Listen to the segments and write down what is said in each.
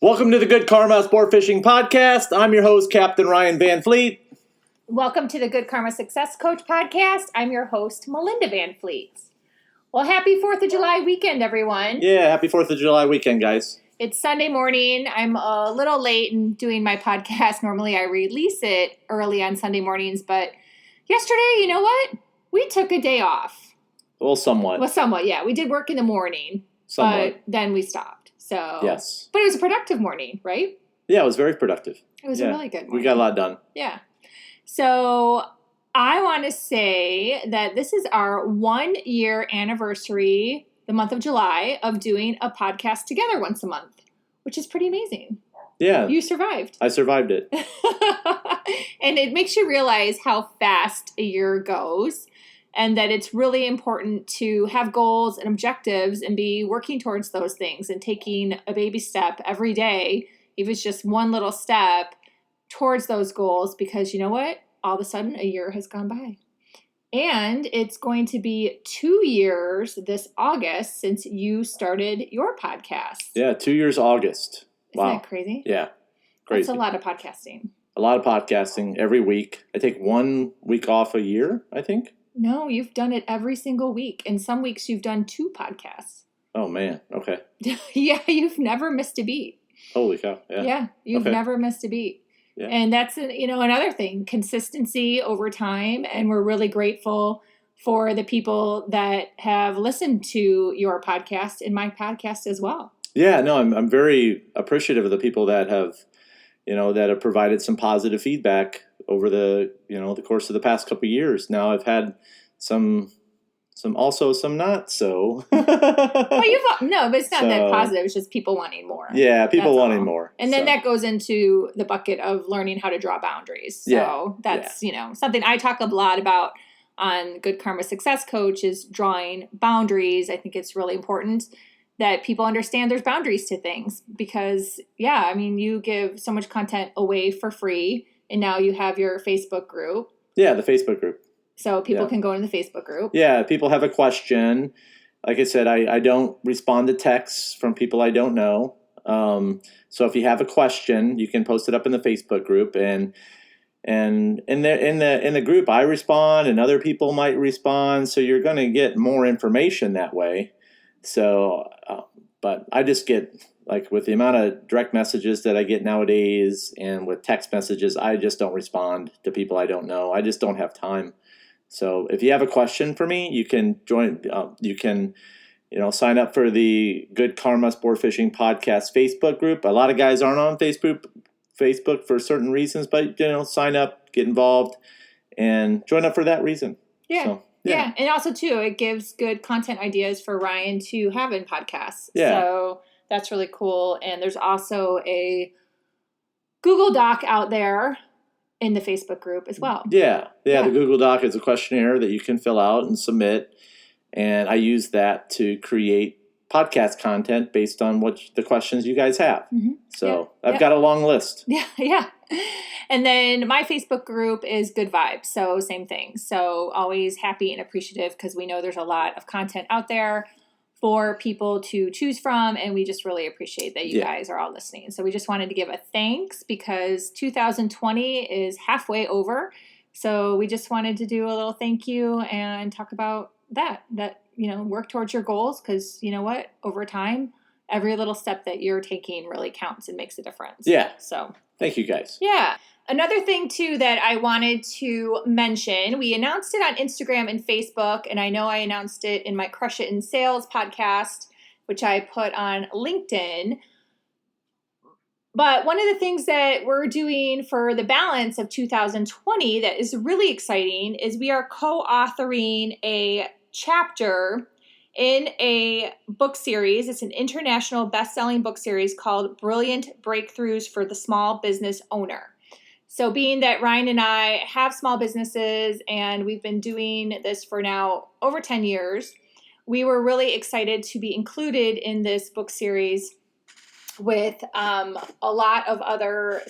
Welcome to the Good Karma Sport Fishing Podcast. I'm your host, Captain Ryan Van Fleet. Welcome to the Good Karma Success Coach Podcast. I'm your host, Melinda Van Fleet. Well, happy 4th of July weekend, everyone. Yeah, happy 4th of July weekend, guys. It's Sunday morning. I'm a little late in doing my podcast. Normally I release it early on Sunday mornings, but yesterday, you know what? We took a day off. Well, somewhat. Yeah. We did work in the morning, but then we stopped. So, yes. But it was a productive morning, right? Yeah, it was very productive. It was a really good morning. We got a lot done. Yeah. So I want to say that this is our 1 year anniversary, the month of July, of doing a podcast together once a month, which is pretty amazing. Yeah. You survived. I survived it. And it makes you realize how fast a year goes and that it's really important to have goals and objectives and be working towards those things and taking a baby step every day, if it's just one little step towards those goals, because you know what? All of a sudden a year has gone by. And it's going to be 2 years this August since you started your podcast. Yeah, 2 years August. Isn't that crazy? Yeah, crazy. That's a lot of podcasting. A lot of podcasting every week. I take 1 week off a year, I think. No, you've done it every single week. And some weeks you've done 2 podcasts. Oh, man. Okay. Yeah, you've never missed a beat. Holy cow. Yeah, you've never missed a beat. Yeah. And that's, another thing, consistency over time. And we're really grateful for the people that have listened to your podcast and my podcast as well. Yeah, no, I'm very appreciative of the people that have, that have provided some positive feedback over the, the course of the past couple of years. Now I've had some not so. Well, but it's not that positive. It's just people wanting more. Yeah, people wanting more. And then that goes into the bucket of learning how to draw boundaries. So that's, something I talk a lot about on Good Karma Success Coach is drawing boundaries. I think it's really important that people understand there's boundaries to things because, you give so much content away for free. And now you have your Facebook group. Yeah, the Facebook group. So people can go into the Facebook group. Yeah, people have a question. Like I said, I don't respond to texts from people I don't know. So if you have a question, you can post it up in the Facebook group, and in the group, I respond, and other people might respond. So you're going to get more information that way. So, but I just get, like, with the amount of direct messages that I get nowadays and with text messages, I just don't respond to people I don't know. I just don't have time. So if you have a question for me, you can join, sign up for the Good Karma Sport Fishing Podcast Facebook group. A lot of guys aren't on Facebook for certain reasons, but, sign up, get involved, and join up for that reason. Yeah. So, yeah. And also, too, it gives good content ideas for Ryan to have in podcasts. Yeah. So that's really cool. And there's also a Google Doc out there in the Facebook group as well. Yeah. The Google Doc is a questionnaire that you can fill out and submit. And I use that to create podcast content based on what the questions you guys have. Mm-hmm. So I've got a long list. Yeah. And then my Facebook group is Good Vibes. So same thing. So always happy and appreciative because we know there's a lot of content out there for people to choose from. And we just really appreciate that you guys are all listening. So we just wanted to give a thanks because 2020 is halfway over. So we just wanted to do a little thank you and talk about that, work towards your goals. Because you know what? Over time, every little step that you're taking really counts and makes a difference. Yeah. So thank you guys. Yeah. Another thing, too, that I wanted to mention, we announced it on Instagram and Facebook, and I know I announced it in my Crush It in Sales podcast, which I put on LinkedIn. But one of the things that we're doing for the balance of 2020 that is really exciting is we are co-authoring a chapter in a book series. It's an international best-selling book series called Brilliant Breakthroughs for the Small Business Owner. So being that Ryan and I have small businesses and we've been doing this for now over 10 years, we were really excited to be included in this book series with a lot of other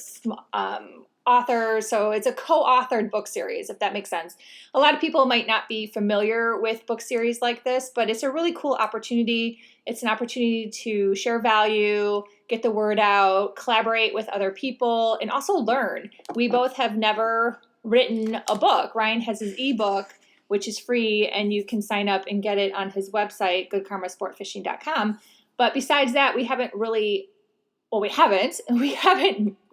authors. So it's a co-authored book series, if that makes sense. A lot of people might not be familiar with book series like this, but it's a really cool opportunity. It's an opportunity to share value, get the word out, collaborate with other people, and also learn. We both have never written a book. Ryan has his ebook, which is free, and you can sign up and get it on his website, goodkarmasportfishing.com. But besides that, we haven't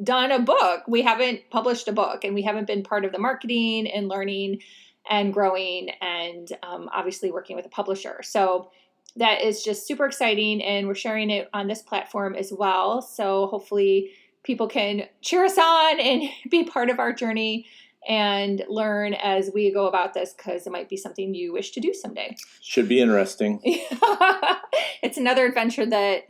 done a book. We haven't published a book, and we haven't been part of the marketing and learning and growing and obviously working with a publisher. So that is just super exciting, and we're sharing it on this platform as well. So hopefully people can cheer us on and be part of our journey and learn as we go about this, because it might be something you wish to do someday. Should be interesting. It's another adventure that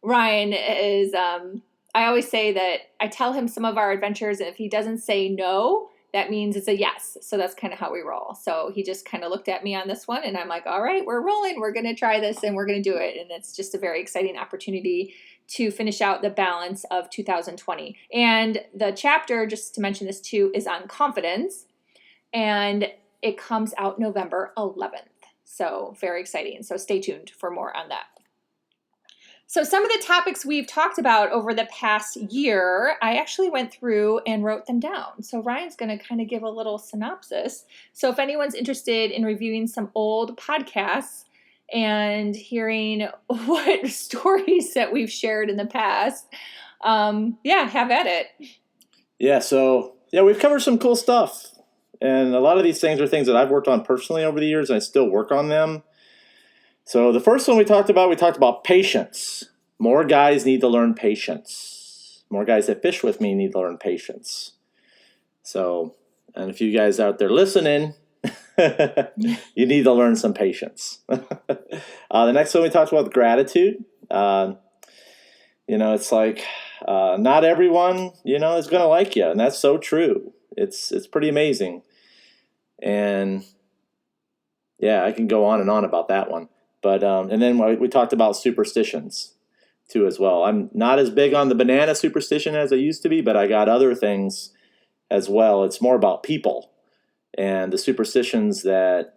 Ryan is, I always say that I tell him some of our adventures, and if he doesn't say no, that means it's a yes. So that's kind of how we roll. So he just kind of looked at me on this one, and I'm like, all right, we're rolling. We're going to try this, and we're going to do it. And it's just a very exciting opportunity to finish out the balance of 2020. And the chapter, just to mention this too, is on confidence, and it comes out November 11th. So very exciting. So stay tuned for more on that. So some of the topics we've talked about over the past year, I actually went through and wrote them down. So Ryan's going to kind of give a little synopsis. So if anyone's interested in reviewing some old podcasts and hearing what stories that we've shared in the past, have at it. Yeah, so we've covered some cool stuff. And a lot of these things are things that I've worked on personally over the years, and I still work on them. So the first one we talked about patience. More guys need to learn patience. More guys that fish with me need to learn patience. So, and if you guys out there listening, you need to learn some patience. The next one we talked about gratitude. It's like not everyone, is going to like you, and that's so true. It's pretty amazing. And yeah, I can go on and on about that one. But and then we talked about superstitions too as well. I'm not as big on the banana superstition as I used to be, but I got other things as well. It's more about people and the superstitions and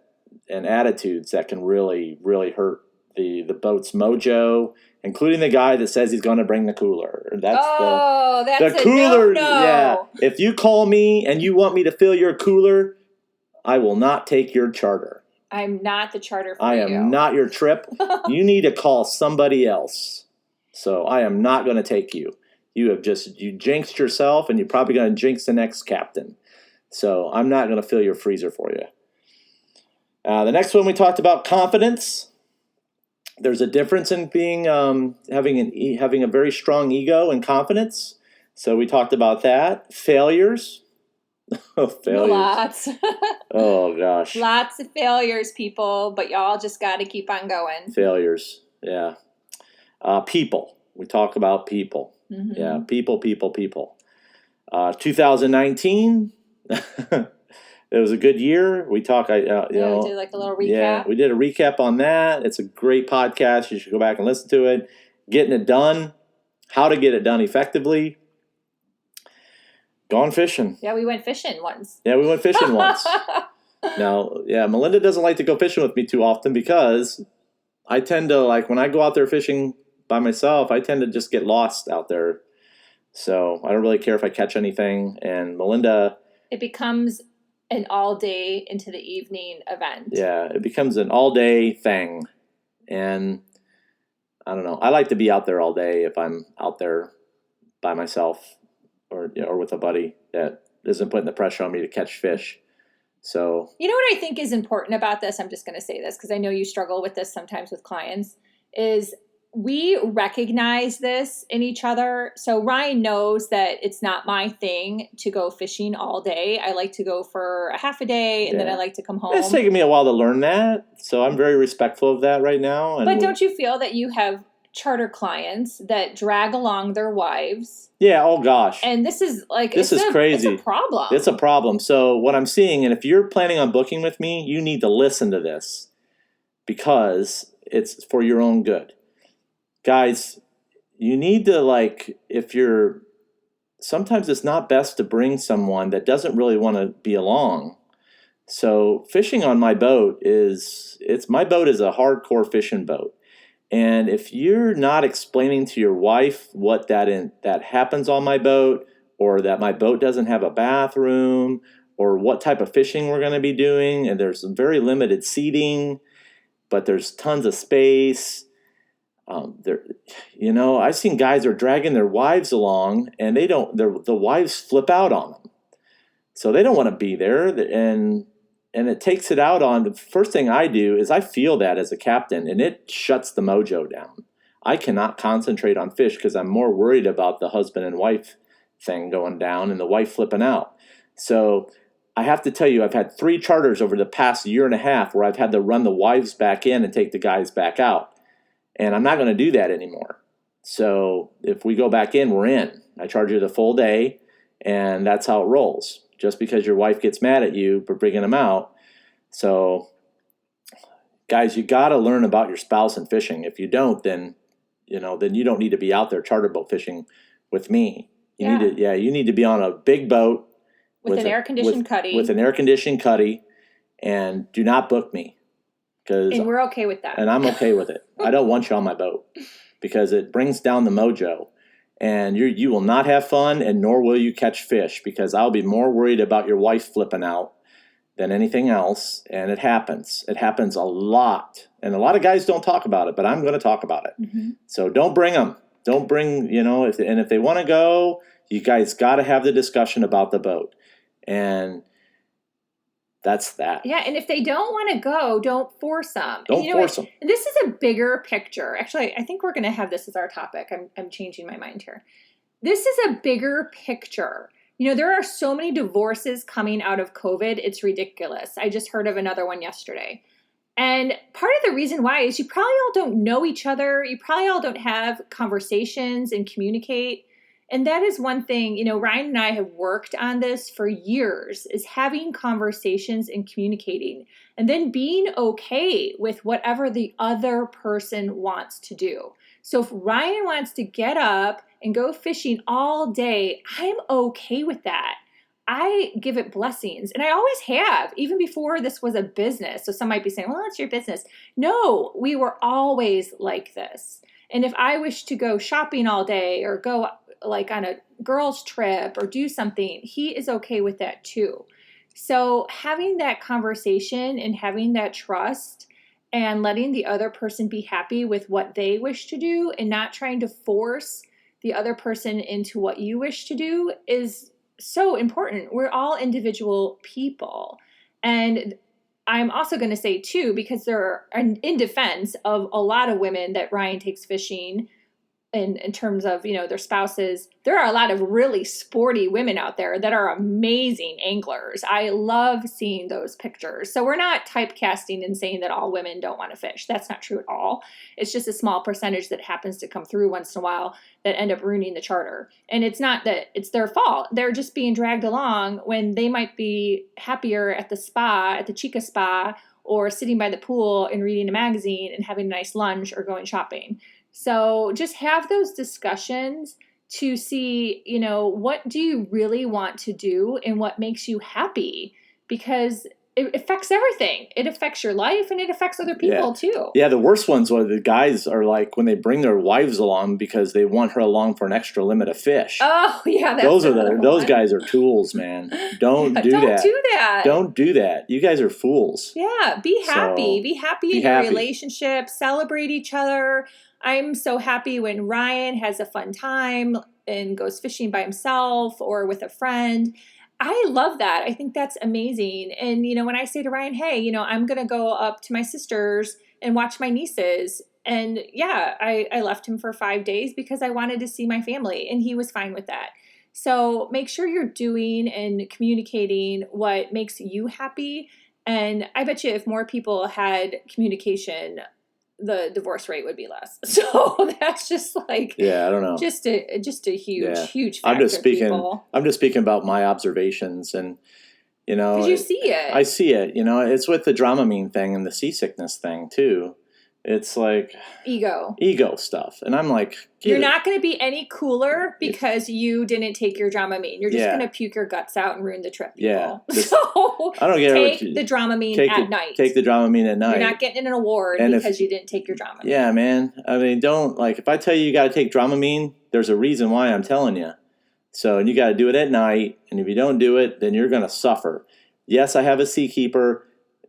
attitudes that can really, really hurt the boat's mojo, including the guy that says he's going to bring the cooler. That's the cooler. No. Yeah. If you call me and you want me to fill your cooler, I will not take your charter. I'm not the charter for you. I am not your trip. You need to call somebody else. So I am not going to take you. You jinxed yourself, and you're probably going to jinx the next captain. So I'm not going to fill your freezer for you. The next one we talked about confidence. There's a difference in being having a very strong ego and confidence. So we talked about that. Failures. Failures. Lots. Oh, gosh. Lots of failures, people, but y'all just got to keep on going. Failures, yeah. People. We talk about people. Mm-hmm. Yeah, people. 2019, it was a good year. We talk, we did like a little recap. Yeah, we did a recap on that. It's a great podcast. You should go back and listen to it. Getting it done. How to get it done effectively. Gone fishing. Yeah, we went fishing once. Now, Melinda doesn't like to go fishing with me too often because I tend to, when I go out there fishing by myself, I tend to just get lost out there. So I don't really care if I catch anything. And Melinda... It becomes an all-day into the evening event. Yeah, it becomes an all-day thing. And I don't know. I like to be out there all day if I'm out there by myself. Or with a buddy that isn't putting the pressure on me to catch fish. So, you know what I think is important about this? I'm just going to say this because I know you struggle with this sometimes with clients, is we recognize this in each other. So Ryan knows that it's not my thing to go fishing all day. I like to go for a half a day, and then I like to come home. It's taken me a while to learn that. So I'm very respectful of that right now. But don't you feel that you have charter clients that drag along their wives? Yeah, oh gosh. And this is crazy. It's a problem. It's a problem. So what I'm seeing, and if you're planning on booking with me, you need to listen to this because it's for your own good. Guys, you need to sometimes it's not best to bring someone that doesn't really want to be along. So fishing on my boat my boat is a hardcore fishing boat. And if you're not explaining to your wife what that happens on my boat, or that my boat doesn't have a bathroom, or what type of fishing we're going to be doing, and there's very limited seating, but there's tons of space. I've seen guys are dragging their wives along, and the wives flip out on them, so they don't want to be there, and it takes it out on. The first thing I do is I feel that as a captain, and it shuts the mojo down. I cannot concentrate on fish because I'm more worried about the husband and wife thing going down and the wife flipping out. So I have to tell you, I've had 3 charters over the past year and a half where I've had to run the wives back in and take the guys back out. And I'm not going to do that anymore. So if we go back in, we're in. I charge you the full day, and that's how it rolls. Just because your wife gets mad at you for bringing them out. So, guys, you got to learn about your spouse and fishing. If you don't, then you don't need to be out there charter boat fishing with me. You need to be on a big boat with an air-conditioned cuddy. With an air-conditioned cuddy, and do not book me. And we're okay with that. And I'm okay with it. I don't want you on my boat because it brings down the mojo. And you will not have fun, and nor will you catch fish, because I'll be more worried about your wife flipping out than anything else. And it happens. It happens a lot. And a lot of guys don't talk about it, but I'm going to talk about it. Mm-hmm. So don't bring them. Don't bring, if they want to go, you guys got to have the discussion about the boat. And that's that. Yeah, and if they don't want to go, don't force them. Don't force them. And this is a bigger picture. Actually, I think we're going to have this as our topic. I'm changing my mind here. This is a bigger picture. There are so many divorces coming out of COVID. It's ridiculous. I just heard of another one yesterday. And part of the reason why is you probably all don't know each other. You probably all don't have conversations and communicate. And that is one thing, Ryan and I have worked on this for years, is having conversations and communicating, and then being okay with whatever the other person wants to do. So if Ryan wants to get up and go fishing all day, I'm okay with that. I give it blessings, and I always have, even before this was a business. So some might be saying, well, it's your business. No, we were always like this. And if I wish to go shopping all day or go like on a girls trip or do something, he is okay with that too. So having that conversation and having that trust and letting the other person be happy with what they wish to do and not trying to force the other person into what you wish to do is so important. We're all individual people. And I'm also going to say too, because there are, in defense of a lot of women that Ryan takes fishing in terms of, their spouses, there are a lot of really sporty women out there that are amazing anglers. I love seeing those pictures. So we're not typecasting and saying that all women don't want to fish. That's not true at all. It's just a small percentage that happens to come through once in a while that end up ruining the charter. And it's not that it's their fault. They're just being dragged along when they might be happier at the spa, at the Chica Spa, or sitting by the pool and reading a magazine and having a nice lunch or going shopping. So just have those discussions to see, what do you really want to do and what makes you happy? Because it affects everything. It affects your life and it affects other people too. Yeah, the worst ones are the guys are like when they bring their wives along because they want her along for an extra limit of fish. Oh, yeah. Those guys are tools, man. Don't do that. Don't do that. You guys are fools. Yeah, be happy. Be happy in your relationship. Celebrate each other. I'm so happy when Ryan has a fun time and goes fishing by himself or with a friend. I love that. I think that's amazing. And, when I say to Ryan, hey, I'm going to go up to my sister's and watch my nieces. And yeah, I left him for 5 days because I wanted to see my family and he was fine with that. So make sure you're doing and communicating what makes you happy. And I bet you if more people had communication, the divorce rate would be less. So that's just like, I don't know. Just a huge factor. I'm just speaking about my observations and, because you see it. I see it, it's with the Dramamine thing and the seasickness thing too. It's like ego stuff. And I'm like, you're not going to be any cooler because you didn't take your Dramamine. You're just going to puke your guts out and ruin the trip, people. Yeah. So I don't get take the Dramamine at night. Take the Dramamine at night. You're not getting an award because you didn't take your Dramamine. Yeah, man. I mean, don't, like, if I tell you got to take Dramamine, there's a reason why I'm telling you. So, and you got to do it at night. And if you don't do it, then you're going to suffer. Yes, I have a Seakeeper.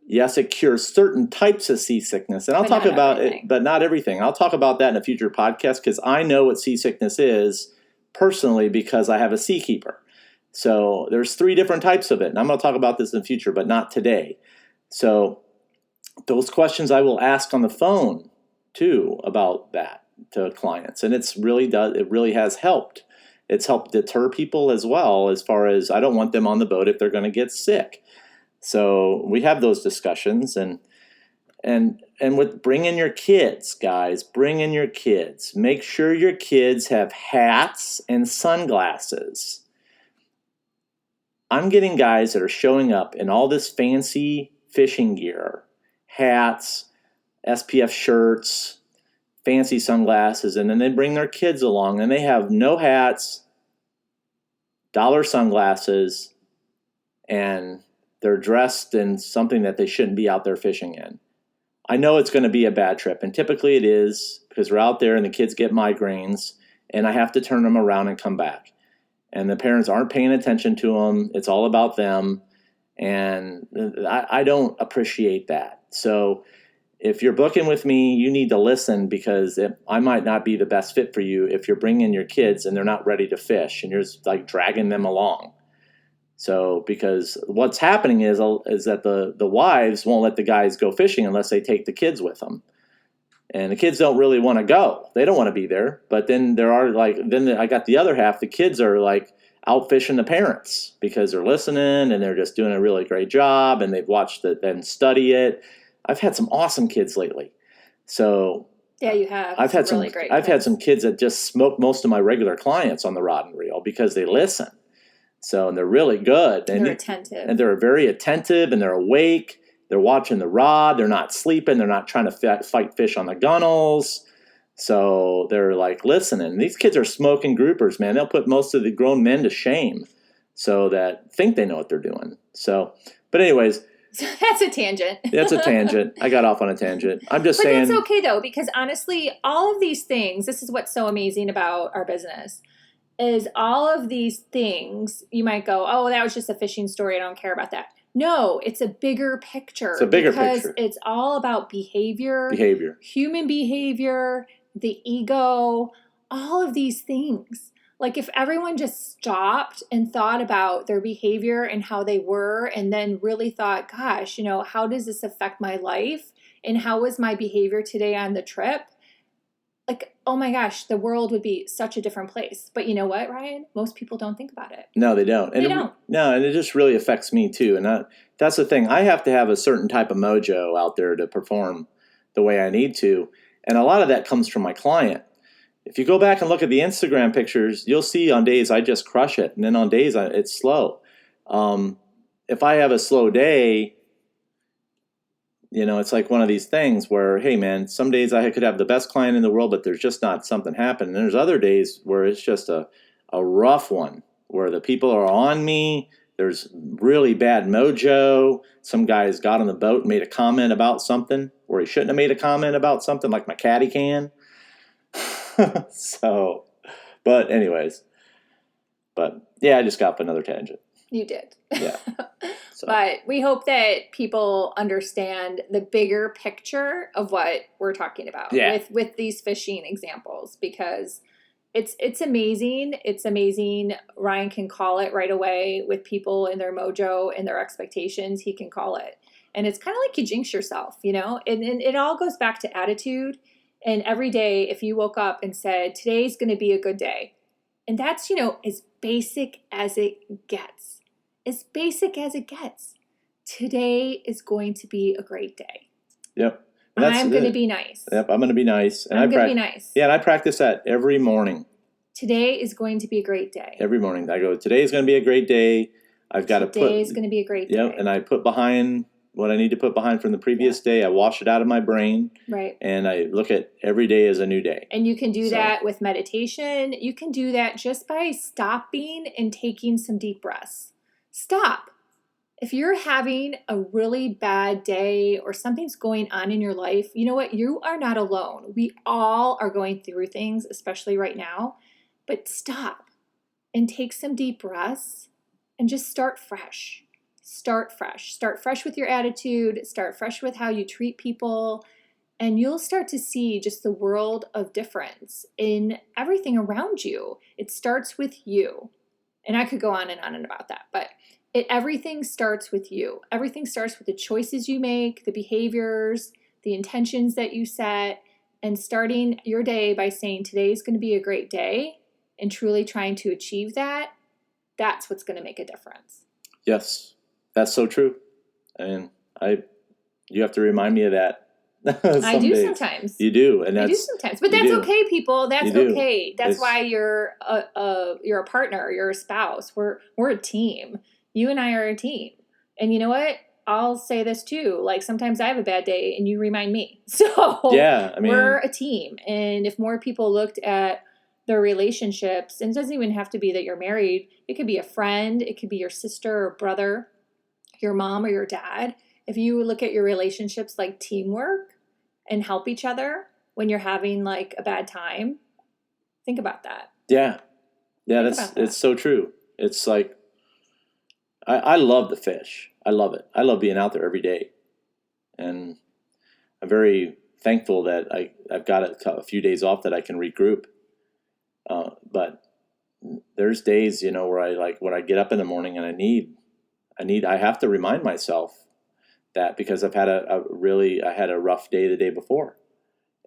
Yes, it cures certain types of seasickness. And I'll talk about it, but not everything. I'll talk about that in a future podcast because I know what seasickness is personally because I have a Seakeeper. So there's 3 different types of it. And I'm going to talk about this in the future, but not today. So those questions I will ask on the phone too about that to clients. And it really has helped. It's helped deter people as well, as far as I don't want them on the boat if they're going to get sick. So we have those discussions, and with bring in your kids, guys, bring in your kids. Make sure your kids have hats and sunglasses. I'm getting guys that are showing up in all this fancy fishing gear, hats, SPF shirts, fancy sunglasses, and then they bring their kids along and they have no hats, dollar sunglasses, and they're dressed in something that they shouldn't be out there fishing in. I know it's going to be a bad trip, and typically it is because we're out there and the kids get migraines, and I have to turn them around and come back. And the parents aren't paying attention to them. It's all about them, and I don't appreciate that. So if you're booking with me, you need to listen because I might not be the best fit for you if you're bringing your kids and they're not ready to fish, and you're just like dragging them along. So, because what's happening is that the wives won't let the guys go fishing unless they take the kids with them. And the kids don't really want to go. They don't want to be there. But then I got the other half. The kids are like out fishing the parents because they're listening and they're just doing a really great job and they've watched it and study it. I've had some awesome kids lately. So yeah, you have. I've had some kids that just smoke most of my regular clients on the rod and reel because they listen. So, and they're really good. And they're attentive. And they're very attentive and they're awake. They're watching the rod. They're not sleeping. They're not trying to fight fish on the gunnels. So they're like listening. These kids are smoking groupers, man. They'll put most of the grown men to shame so that think they know what they're doing. So, but anyways. That's a tangent. That's a tangent. I got off on a tangent. I'm just saying. But that's okay though, because honestly, all of these things, this is what's so amazing about our business. Is all of these things, you might go, oh, that was just a fishing story. I don't care about that. No, it's a bigger picture. It's a bigger because picture. It's all about behavior, human behavior, the ego, all of these things. Like if everyone just stopped and thought about their behavior and how they were and then really thought, gosh, how does this affect my life? And how was my behavior today on the trip? Like, oh my gosh, the world would be such a different place. But you know what, Ryan? Most people don't think about it. No, they don't. And and it just really affects me too. And that's the thing. I have to have a certain type of mojo out there to perform the way I need to. And a lot of that comes from my client. If you go back and look at the Instagram pictures, you'll see on days I just crush it. And then on days it's slow. If I have a slow day, it's like one of these things where, hey, man, some days I could have the best client in the world, but there's just not something happening. And there's other days where it's just a rough one, where the people are on me. There's really bad mojo. Some guys got on the boat and made a comment about something where he shouldn't have made a comment about something, like my caddy can. So, but anyways. But, yeah, I just got off another tangent. You did. Yeah. So. But we hope that people understand the bigger picture of what we're talking about with these fishing examples, because it's amazing. It's amazing. Ryan can call it right away with people in their mojo and their expectations. He can call it. And it's kind of like you jinx yourself, and it all goes back to attitude. And every day, if you woke up and said, today's going to be a good day, and that's, as basic as it gets. As basic as it gets. Today is going to be a great day. Yep. I'm going to be nice. Yep, I'm going to be nice. And I'm going to be nice. Yeah, and I practice that every morning. Today is going to be a great day. Every morning. I go, today is going to be a great day. I've got to put... Today is going to be a great day. Yep, and I put behind what I need to put behind from the previous day. I wash it out of my brain, Right. and I look at every day as a new day. And you can do So- that with meditation. You can do that just by stopping and taking some deep breaths. Stop. If you're having a really bad day or something's going on in your life, you know what? You are not alone. We all are going through things, especially right now. But stop and take some deep breaths and just start fresh. Start fresh. Start fresh with your attitude. Start fresh with how you treat people. And you'll start to see just the world of difference in everything around you. It starts with you. And I could go on and about that, but everything starts with you. Everything starts with the choices you make, the behaviors, the intentions that you set, and starting your day by saying today's going to be a great day and truly trying to achieve that. That's what's going to make a difference. Yes, that's so true. And you have to remind me of that. I do days. Sometimes. You do, and I do that's sometimes, but you that's do. okay, people. That's You do. okay. That's It's- why you're a partner. You're a spouse. We're a team. You and I are a team. And you know what? I'll say this too. Like sometimes I have a bad day, and you remind me. So yeah. I mean, we're a team. And if more people looked at their relationships, and it doesn't even have to be that you're married. It could be a friend. It could be your sister or brother, your mom or your dad. If you look at your relationships like teamwork and help each other when you're having like a bad time, think about that. yeah, Think that's about that. it's so true. It's like I love the fish. I love it. I love being out there every day, and I'm very thankful that I've got a few days off that I can regroup. But there's days, where when I get up in the morning and I have to remind myself that because I've had I had a rough day the day before,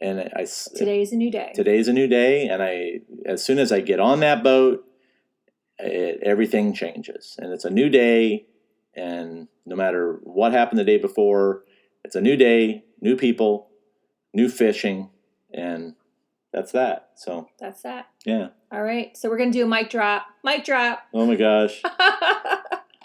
and Today's a new day. Today's a new day, and as soon as I get on that boat, everything changes, and it's a new day, and no matter what happened the day before, it's a new day, new people, new fishing, and that's that. So That's that. yeah. All right. So we're going to do a mic drop. Mic drop. Oh my gosh.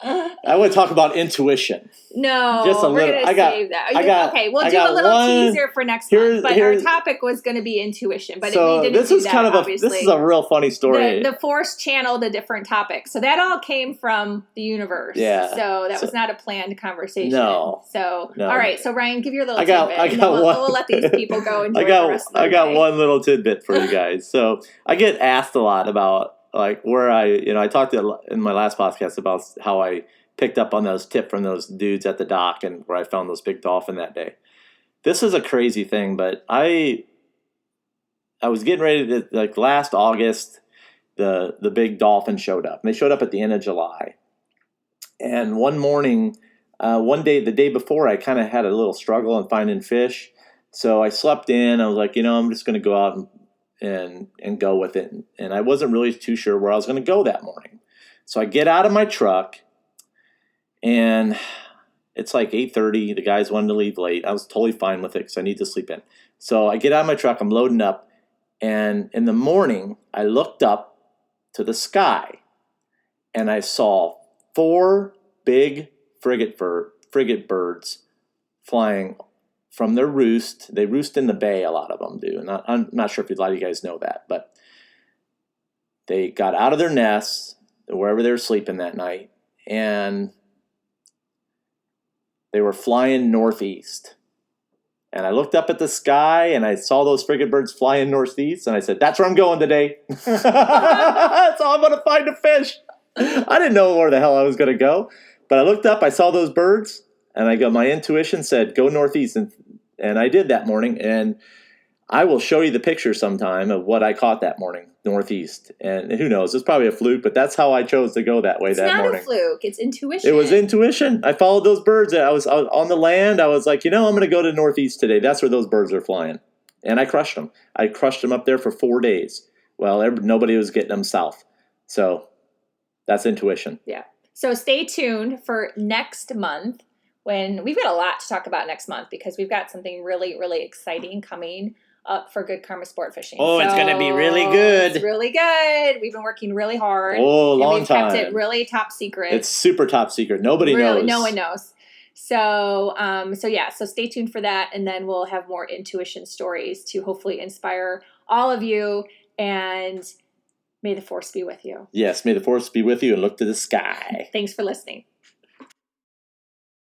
I want to talk about intuition. No, Just a we're little- going I to got- save that. I got- Okay, we'll I do a got little one- teaser for next month. But our topic was going to be intuition, but So we didn't this do is that, kind of obviously. this is a real funny story. The Force channeled a different topic. So that all came from the universe. Yeah. So that was not a planned conversation. No. So, No. all right. So, Ryan, give your little I got tidbit. and one. then we'll let these people go enjoy I the rest of their day. one little tidbit for you guys. So I get asked a lot about like where I talked in my last podcast about how I picked up on those tip from those dudes at the dock and where I found those big dolphin that day. This is a crazy thing, but I was getting ready to, like last August, the big dolphin showed up. And they showed up at the end of July. And one morning, one day, the day before, I kind of had a little struggle in finding fish. So I slept in. I was like, I'm just going to go out and go with it. And I wasn't really too sure where I was going to go that morning. So I get out of my truck, and it's like 8:30. The guys wanted to leave late. I was totally fine with it because I need to sleep in. So I get out of my truck. I'm loading up. And in the morning, I looked up to the sky, and I saw 4 big frigate birds flying from their roost. They roost in the bay, a lot of them do. And I'm not sure if a lot of you guys know that, but they got out of their nests, wherever they were sleeping that night, and they were flying northeast. And I looked up at the sky, and I saw those frigate birds flying northeast, and I said, that's where I'm going today. That's how I'm going to find a fish. I didn't know where the hell I was going to go. But I looked up, I saw those birds, and my intuition said, go northeast. And I did that morning, and I will show you the picture sometime of what I caught that morning, northeast. And who knows, it's probably a fluke, but that's how I chose to go that way that morning. It's not a fluke. It's intuition. It was intuition. I followed those birds. I was on the land. I was like, I'm going to go to northeast today. That's where those birds are flying. And I crushed them. I crushed them up there for 4 days. Well, nobody was getting them south. So that's intuition. Yeah. So stay tuned for next month when we've got a lot to talk about next month because we've got something really, really exciting coming up for Good Karma Sport Fishing. Oh, it's going to be really good. It's really good. We've been working really hard. Oh, and long we've time. kept it really top secret. It's super top secret. Nobody really, knows. no one knows. So so stay tuned for that, and then we'll have more intuition stories to hopefully inspire all of you, and may the force be with you. Yes, may the force be with you and look to the sky. Thanks for listening.